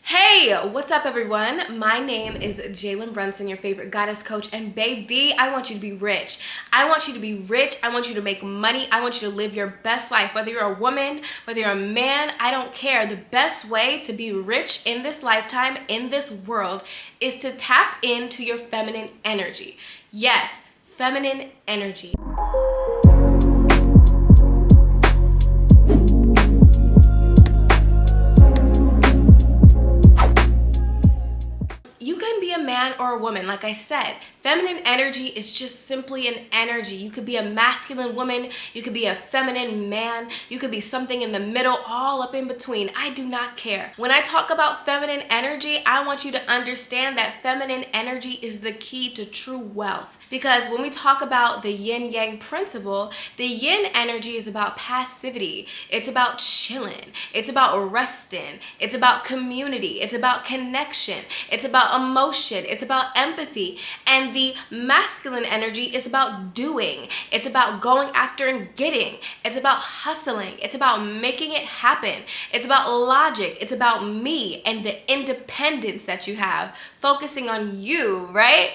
Hey, what's up everyone? My name is Jalen Brunson, your favorite goddess coach, and baby, I want you to be rich. I want you to be rich. I want you to make money. I want you to live your best life. Whether you're a woman, whether you're a man, I don't care. The best way to be rich in this lifetime, in this world, is to tap into your feminine energy. Yes, feminine energy. You can be a man or a woman. Like I said, feminine energy is just simply an energy. You could be a masculine woman, you could be a feminine man, you could be something in the middle, all up in between. I do not care. When I talk about feminine energy, I want you to understand that feminine energy is the key to true wealth. Because when we talk about the yin-yang principle, the yin energy is about passivity. It's about chilling. It's about resting. It's about community. It's about connection. It's about emotion. It's about empathy. And the masculine energy is about doing. It's about going after and getting. It's about hustling. It's about making it happen. It's about logic. It's about me and the independence that you have, focusing on you, right?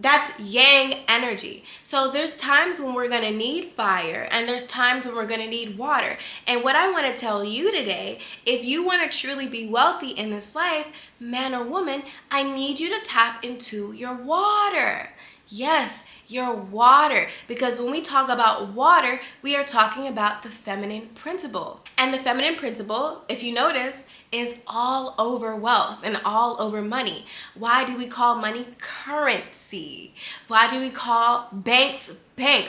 That's yang energy. So there's times when we're gonna need fire and there's times when we're gonna need water. And what I wanna tell you today, if you wanna truly be wealthy in this life, man or woman, I need you to tap into your water. Yes, your water. Because when we talk about water, we are talking about the feminine principle. And the feminine principle, if you notice, is all over wealth and all over money. Why do we call money currency? Why do we call banks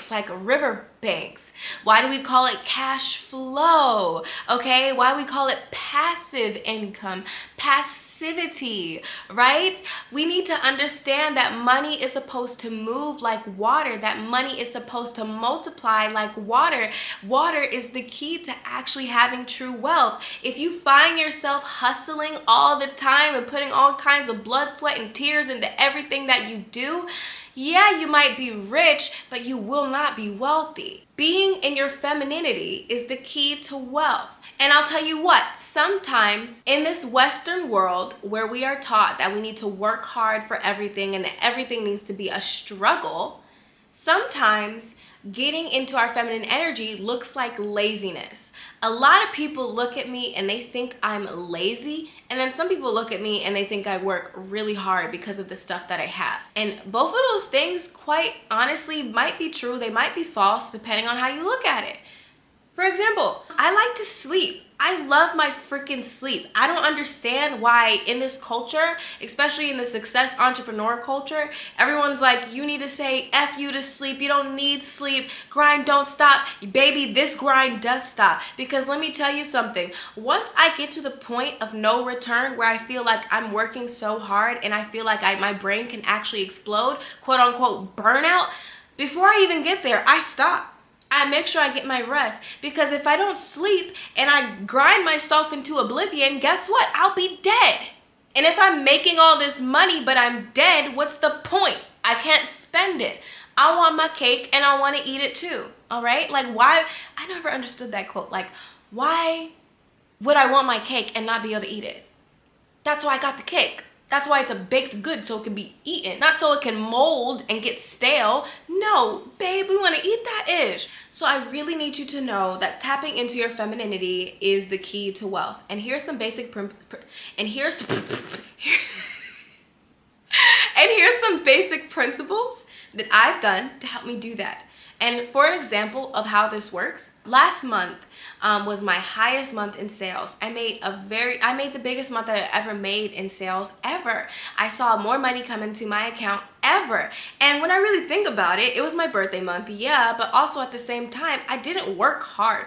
like river banks? Why do we call it cash flow? Okay, why do we call it passive income, passivity, right? We need to understand that money is supposed to move like water, that money is supposed to multiply like water. Water is the key to actually having true wealth. If you find yourself hustling all the time and putting all kinds of blood, sweat, and tears into everything that you do, yeah, you might be rich, but you will not be wealthy. Being in your femininity is the key to wealth. And I'll tell you what, sometimes in this Western world where we are taught that we need to work hard for everything and that everything needs to be a struggle, sometimes getting into our feminine energy looks like laziness. A lot of people look at me and they think I'm lazy, and then some people look at me and they think I work really hard because of the stuff that I have. And both of those things, quite honestly, might be true. They might be false depending on how you look at it. For example, I like to sleep. I love my freaking sleep. I don't understand why in this culture, especially in the success entrepreneur culture, everyone's like, you need to say F you to sleep. You don't need sleep. Grind don't stop. Baby, this grind does stop. Because let me tell you something. Once I get to the point of no return where I feel like I'm working so hard and I feel like my brain can actually explode, quote unquote burnout, before I even get there, I stop. I make sure I get my rest, because if I don't sleep and I grind myself into oblivion, guess what? I'll be dead. And if I'm making all this money but I'm dead, what's the point? I can't spend it. I want my cake and I want to eat it too. All right? Like, why? I never understood that quote. Like, why would I want my cake and not be able to eat it? That's why I got the cake. That's why it's a baked good, so it can be eaten. Not so it can mold and get stale. No, babe, we want to eat that ish. So I really need you to know that tapping into your femininity is the key to wealth. And here's some basic some basic principles that I've done to help me do that. And for an example of how this works, last month was my highest month in sales. I made the biggest month that I ever made in sales ever. I saw more money come into my account ever. And when I really think about it, it was my birthday month, yeah, but also at the same time, I didn't work hard.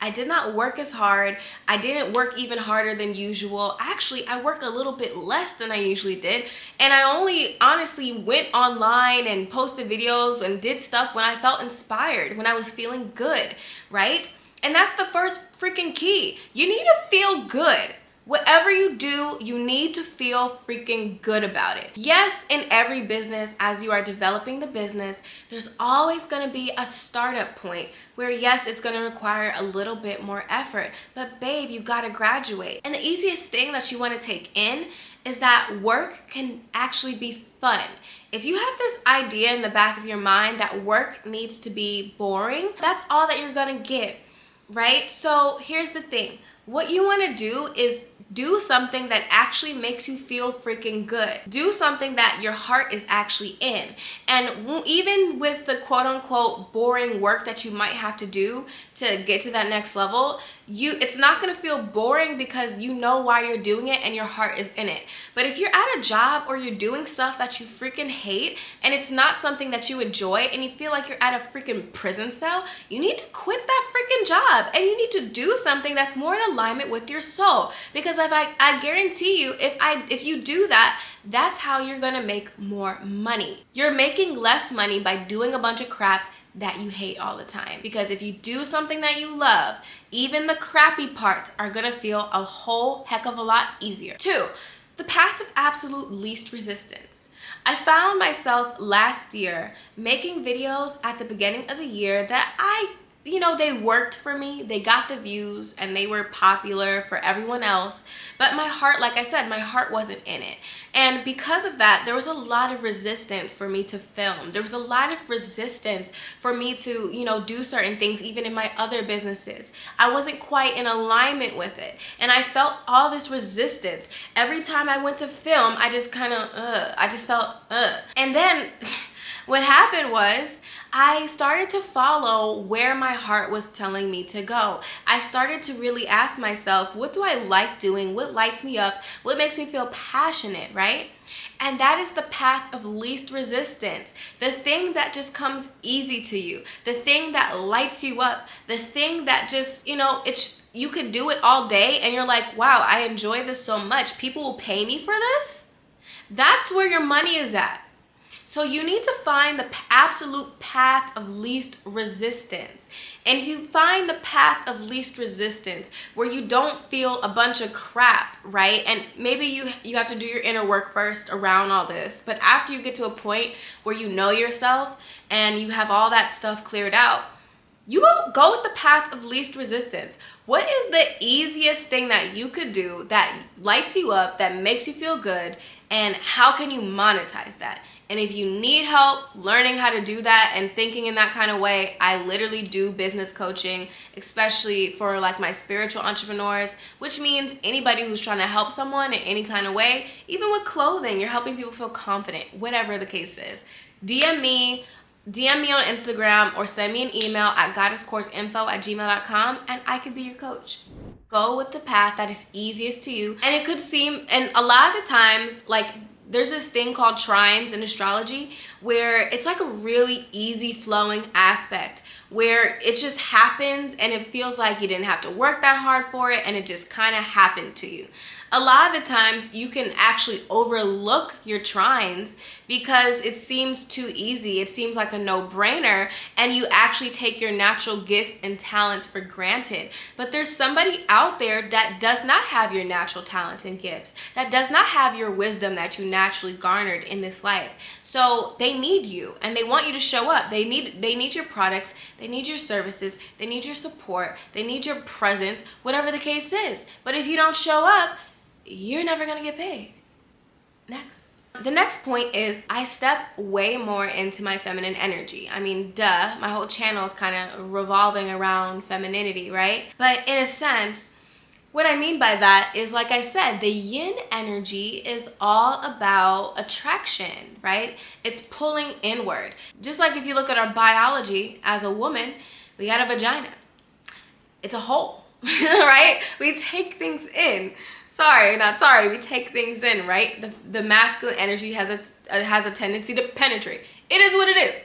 I did not work as hard. I didn't work even harder than usual. Actually, I work a little bit less than I usually did. And I only honestly went online and posted videos and did stuff when I felt inspired, when I was feeling good, right? And that's the first freaking key. You need to feel good. Whatever you do, you need to feel freaking good about it. Yes, in every business, as you are developing the business, there's always going to be a startup point where yes, it's going to require a little bit more effort, but babe, you got to graduate. And the easiest thing that you want to take in is that work can actually be fun. If you have this idea in the back of your mind that work needs to be boring, that's all that you're going to get, right? So here's the thing. What you want to do is do something that actually makes you feel freaking good. Do something that your heart is actually in. And even with the quote unquote boring work that you might have to do to get to that next level, it's not going to feel boring because you know why you're doing it and your heart is in it. But if you're at a job or you're doing stuff that you freaking hate and it's not something that you enjoy and you feel like you're at a freaking prison cell, you need to quit that freaking job and you need to do something that's more in alignment with your soul. Because I guarantee you, if you do that, that's how you're going to make more money. You're making less money by doing a bunch of crap that you hate all the time. Because if you do something that you love, even the crappy parts are gonna feel a whole heck of a lot easier. 2, the path of absolute least resistance. I found myself last year making videos at the beginning of the year that they worked for me, they got the views, and they were popular for everyone else. But my heart, like I said, my heart wasn't in it. And because of that, there was a lot of resistance for me to film. There was a lot of resistance for me to, do certain things, even in my other businesses. I wasn't quite in alignment with it. And I felt all this resistance. Every time I went to film, I just felt. And then what happened was, I started to follow where my heart was telling me to go. I started to really ask myself, what do I like doing? What lights me up? What makes me feel passionate, right? And that is the path of least resistance. The thing that just comes easy to you. The thing that lights you up. The thing that just, you could do it all day and you're like, wow, I enjoy this so much. People will pay me for this? That's where your money is at. So you need to find the absolute path of least resistance. And if you find the path of least resistance where you don't feel a bunch of crap, right? And maybe you have to do your inner work first around all this. But after you get to a point where you know yourself and you have all that stuff cleared out, you go with the path of least resistance. What is the easiest thing that you could do that lights you up, that makes you feel good, and how can you monetize that? And if you need help learning how to do that and thinking in that kind of way, I literally do business coaching, especially for like my spiritual entrepreneurs, which means anybody who's trying to help someone in any kind of way, even with clothing, you're helping people feel confident, whatever the case is. DM me on Instagram or send me an email at goddesscourseinfo@gmail.com and I could be your coach. Go with the path that is easiest to you. And it could seem, and a lot of the times, like, there's this thing called trines in astrology where it's like a really easy flowing aspect where it just happens and it feels like you didn't have to work that hard for it and it just kind of happened to you. A lot of the times you can actually overlook your trines because it seems too easy. It seems like a no-brainer and you actually take your natural gifts and talents for granted. But there's somebody out there that does not have your natural talents and gifts, that does not have your wisdom that you naturally garnered in this life. So they need you and they want you to show up. They need your products, they need your services, they need your support, they need your presence, whatever the case is. But if you don't show up, you're never gonna get paid. Next. The next point is I step way more into my feminine energy. I mean, duh, my whole channel is kind of revolving around femininity, right? But in a sense, what I mean by that is, like I said, the yin energy is all about attraction, right? It's pulling inward. Just like if you look at our biology as a woman, we got a vagina. It's a hole, right? We take things in. We take things in, right? The masculine energy has a tendency to penetrate. It is what it is.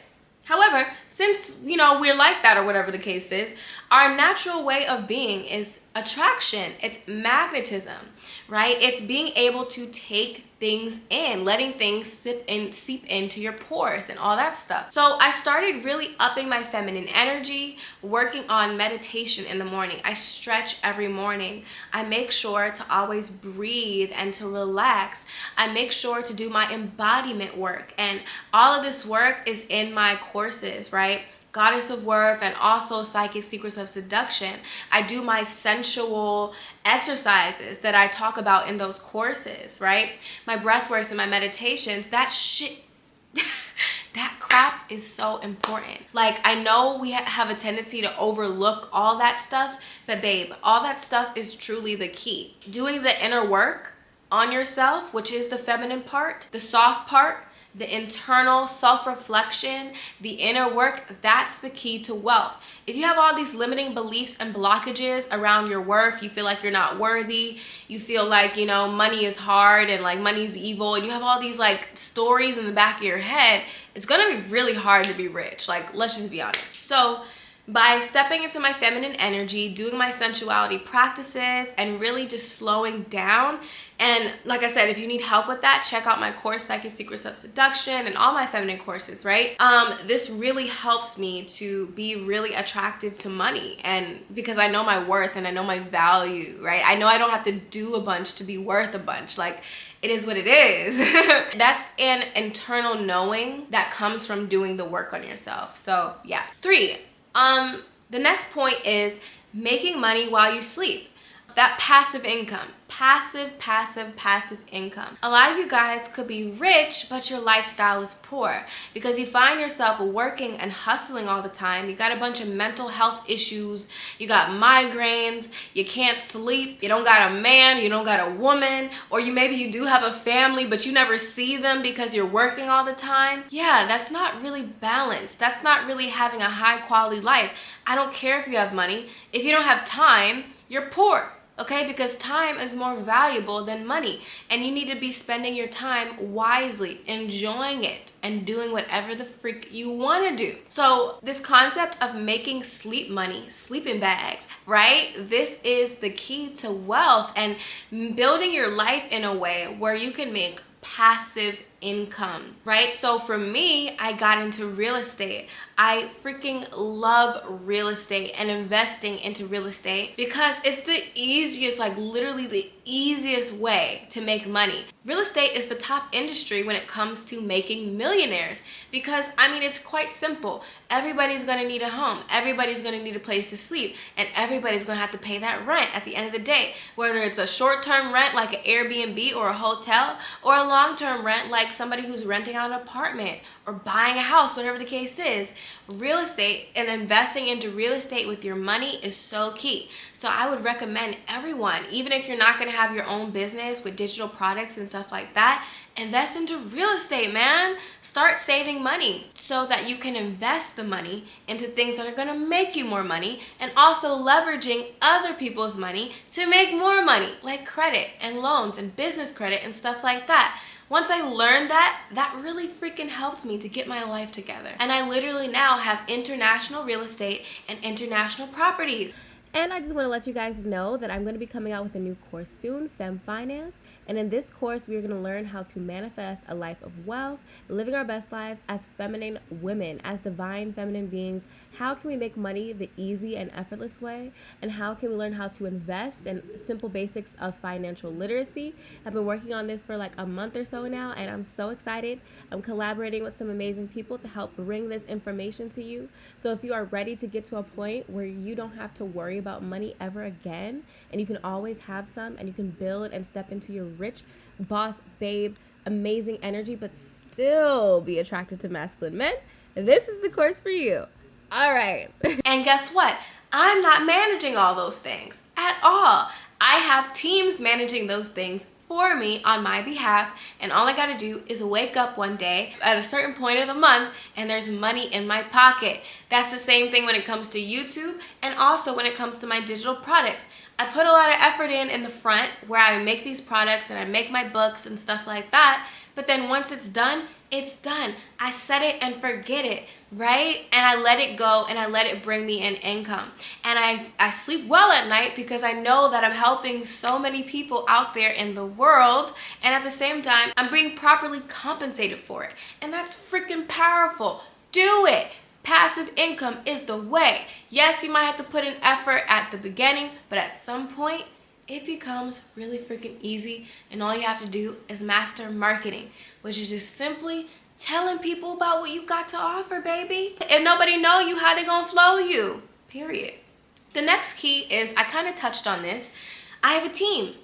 However, since, we're like that or whatever the case is, our natural way of being is attraction. It's magnetism. right? It's being able to take things in, letting things seep into your pores and all that stuff. So I started really upping my feminine energy, working on meditation in the morning. I stretch every morning. I make sure to always breathe and to relax. I make sure to do my embodiment work, and all of this work is in my courses, right? Goddess of Worth and also Psychic Secrets of Seduction. I do my sensual exercises that I talk about in those courses, right? My breath works and my meditations, that shit, that crap is so important. Like, I know we have a tendency to overlook all that stuff, but babe, all that stuff is truly the key. Doing the inner work on yourself, which is the feminine part, the soft part, the internal self-reflection, the inner work, that's the key to wealth. If you have all these limiting beliefs and blockages around your worth, you feel like you're not worthy, you feel like, you know, money is hard and like money is evil, and you have all these like stories in the back of your head, it's gonna be really hard to be rich. Like, let's just be honest. So by stepping into my feminine energy, doing my sensuality practices, and really just slowing down. And like I said, if you need help with that, check out my course, Psychic Secrets of Seduction, and all my feminine courses, right? This really helps me to be really attractive to money, and because I know my worth and I know my value, right? I know I don't have to do a bunch to be worth a bunch. Like, it is what it is. That's an internal knowing that comes from doing the work on yourself. So yeah. 3, the next point is making money while you sleep. That passive income. Passive income. A lot of you guys could be rich, but your lifestyle is poor because you find yourself working and hustling all the time. You got a bunch of mental health issues. You got migraines. You can't sleep. You don't got a man. You don't got a woman. Or maybe you do have a family, but you never see them because you're working all the time. Yeah, that's not really balanced. That's not really having a high quality life. I don't care if you have money. If you don't have time, you're poor. Okay, because time is more valuable than money, and you need to be spending your time wisely, enjoying it, and doing whatever the freak you want to do. So this concept of making sleep money, sleeping bags, right? This is the key to wealth and building your life in a way where you can make passive income, right? So for me, I got into real estate. I freaking love real estate and investing into real estate because it's the easiest, like literally the easiest way to make money. Real estate is the top industry when it comes to making millionaires because, I mean, it's quite simple. Everybody's gonna need a home. Everybody's gonna need a place to sleep, and everybody's gonna have to pay that rent at the end of the day, whether it's a short-term rent like an Airbnb or a hotel, or a long-term rent like somebody who's renting out an apartment or buying a house, whatever the case is. Real estate and investing into real estate with your money is so key. So I would recommend everyone, even if you're not gonna have your own business with digital products and stuff like that, invest into real estate, man. Start saving money so that you can invest the money into things that are gonna make you more money, and also leveraging other people's money to make more money, like credit and loans and business credit and stuff like that. Once I learned that, that really freaking helped me to get my life together. And I literally now have international real estate and international properties. And I just want to let you guys know that I'm going to be coming out with a new course soon, Fem Finance. And in this course, we're going to learn how to manifest a life of wealth, living our best lives as feminine women, as divine feminine beings. How can we make money the easy and effortless way? And how can we learn how to invest and simple basics of financial literacy? I've been working on this for like a month or so now, and I'm so excited. I'm collaborating with some amazing people to help bring this information to you. So if you are ready to get to a point where you don't have to worry about money ever again, and you can always have some, and you can build and step into your rich boss babe amazing energy but still be attracted to masculine men, this is the course for you. All right. And guess what? I'm not managing all those things at all. I have teams managing those things for me on my behalf, and all I gotta do is wake up one day at a certain point of the month and there's money in my pocket. That's the same thing when it comes to YouTube, and also when it comes to my digital products. I put a lot of effort in the front where I make these products and I make my books and stuff like that. But then once it's done, it's done. I set it and forget it, right? And I let it go and I let it bring me in income. And I sleep well at night because I know that I'm helping so many people out there in the world. And at the same time, I'm being properly compensated for it. And that's freaking powerful. Do it. Passive income is the way. Yes, you might have to put in effort at the beginning, but at some point, it becomes really freaking easy, and all you have to do is master marketing, which is just simply telling people about what you got to offer, baby. If nobody know you, how they gonna flow you? Period. The next key is, I kind of touched on this, I have a team.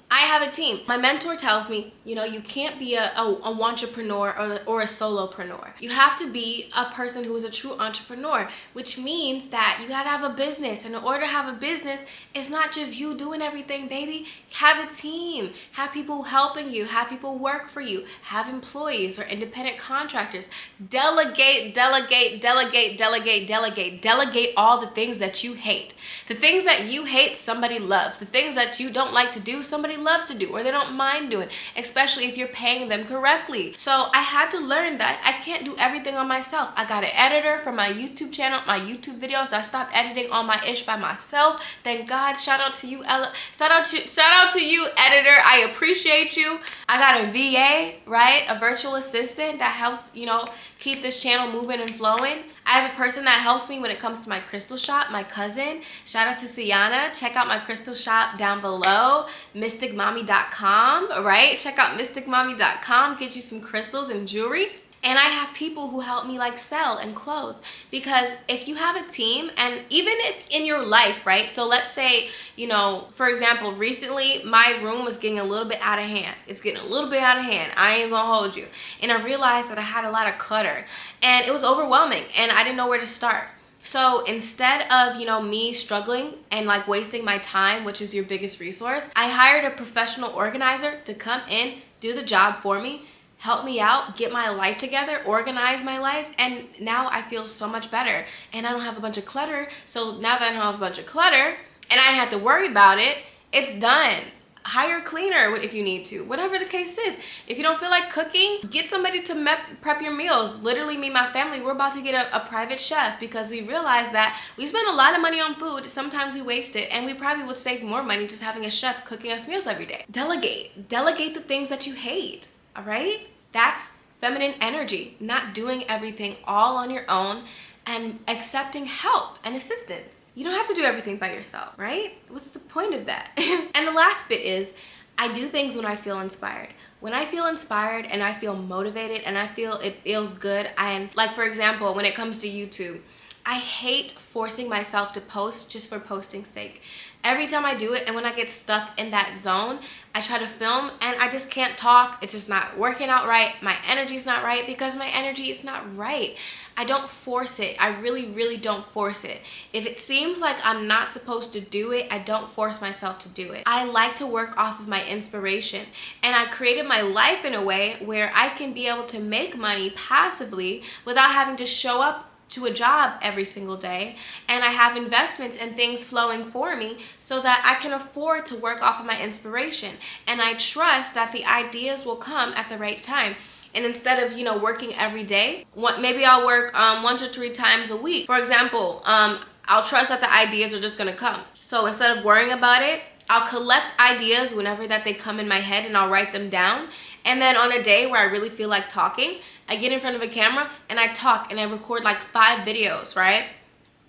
My mentor tells me, you know, you can't be a entrepreneur or a solopreneur. You have to be a person who is a true entrepreneur, which means that you gotta have a business. And in order to have a business, it's not just you doing everything, baby. Have a team. Have people helping you. Have people work for you. Have employees or independent contractors. Delegate, delegate, delegate, delegate, delegate. Delegate all the things that you hate. The things that you hate, somebody loves. The things that you don't like to do, somebody loves to do, or they don't mind doing, especially if you're paying them correctly. So I had to learn that I can't do everything on myself. I got an editor for my YouTube channel, my YouTube videos. I stopped editing all my ish by myself. Thank God. Shout out to you, Ella. Shout out to you, editor. I appreciate you. I got a VA, right? A virtual assistant that helps, you know, keep this channel moving and flowing. I have a person that helps me when it comes to my crystal shop, my cousin. Shout out to Sienna. Check out my crystal shop down below, mysticmommy.com, right? Check out mysticmommy.com, get you some crystals and jewelry. And I have people who help me like sell and close, because if you have a team, and even if in your life, right? So let's say, you know, for example, recently my room was getting a little bit out of hand. It's getting a little bit out of hand. I ain't gonna hold you. And I realized that I had a lot of clutter and it was overwhelming and I didn't know where to start. So instead of, you know, me struggling and like wasting my time, which is your biggest resource, I hired a professional organizer to come in, do the job for me, help me out, get my life together, organize my life, and now I feel so much better. And I don't have a bunch of clutter. So now that I don't have a bunch of clutter and I don't have to worry about it, it's done. Hire a cleaner if you need to, whatever the case is. If you don't feel like cooking, get somebody to prep your meals. Literally, me and my family, we're about to get a private chef because we realize that we spend a lot of money on food. Sometimes we waste it, and we probably would save more money just having a chef cooking us meals every day. Delegate the things that you hate, all right? That's feminine energy, not doing everything all on your own and accepting help and assistance. You don't have to do everything by yourself, right? What's the point of that? And the last bit is, I do things when I feel inspired. When I feel inspired and I feel motivated and I feel it feels good, and like for example, when it comes to YouTube, I hate forcing myself to post just for posting's sake. Every time I do it, and when I get stuck in that zone, I try to film and I just can't talk. It's just not working out right. My energy's not right because my energy is not right. I don't force it. I really, really don't force it. If it seems like I'm not supposed to do it, I don't force myself to do it. I like to work off of my inspiration, and I created my life in a way where I can be able to make money passively without having to show up to a job every single day, and I have investments and things flowing for me so that I can afford to work off of my inspiration, and I trust that the ideas will come at the right time. And instead of, you know, working every day, maybe I'll work 1 to 3 times a week. For example, I'll trust that the ideas are just gonna come. So instead of worrying about it, I'll collect ideas whenever that they come in my head, and I'll write them down. And then on a day where I really feel like talking, I get in front of a camera and I talk and I record like 5 videos, right?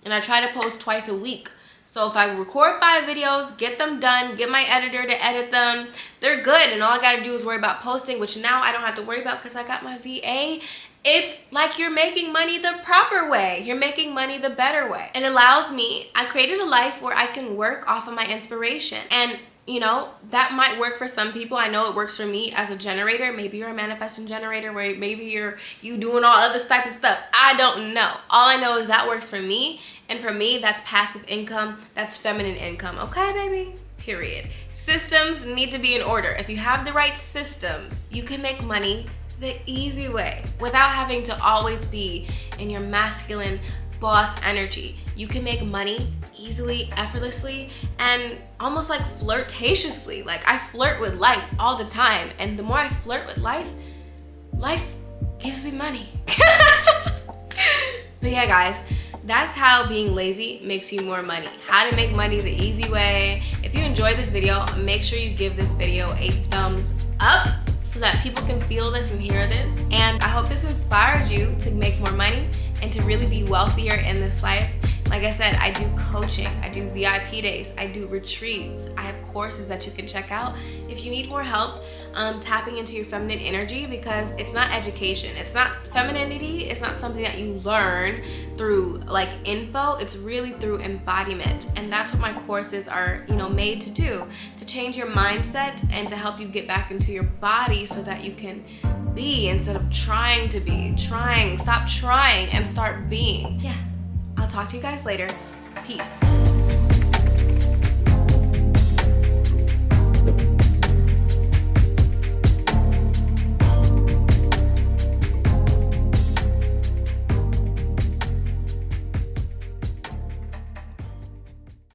And I try to post twice a week. So if I record 5 videos, get them done, get my editor to edit them, they're good. And all I gotta do is worry about posting, which now I don't have to worry about because I got my VA. It's like you're making money the proper way. You're making money the better way. It allows me, I created a life where I can work off of my inspiration. And you know, that might work for some people. I know it works for me as a generator. Maybe you're a manifesting generator, where maybe you doing all other type of stuff. I don't know. All I know is that works for me. And for me, that's passive income. That's feminine income. Okay, baby? Period. Systems need to be in order. If you have the right systems, you can make money the easy way without having to always be in your masculine boss energy. You can make money easily, effortlessly, and almost like flirtatiously. Like I flirt with life all the time, and the more I flirt with life, life gives me money. But yeah, guys, that's how being lazy makes you more money. How to make money the easy way. If you enjoyed this video, make sure you give this video a thumbs up so that people can feel this and hear this. And I hope this inspired you to make more money and to really be wealthier in this life. Like I said, I do coaching, I do VIP days, I do retreats, I have courses that you can check out. If you need more help tapping into your feminine energy, because it's not education, it's not femininity, it's not something that you learn through like info, it's really through embodiment. And that's what my courses are, you know, made to do, to change your mindset and to help you get back into your body so that you can be instead of trying to be. Stop trying and start being. Yeah. I'll talk to you guys later. Peace.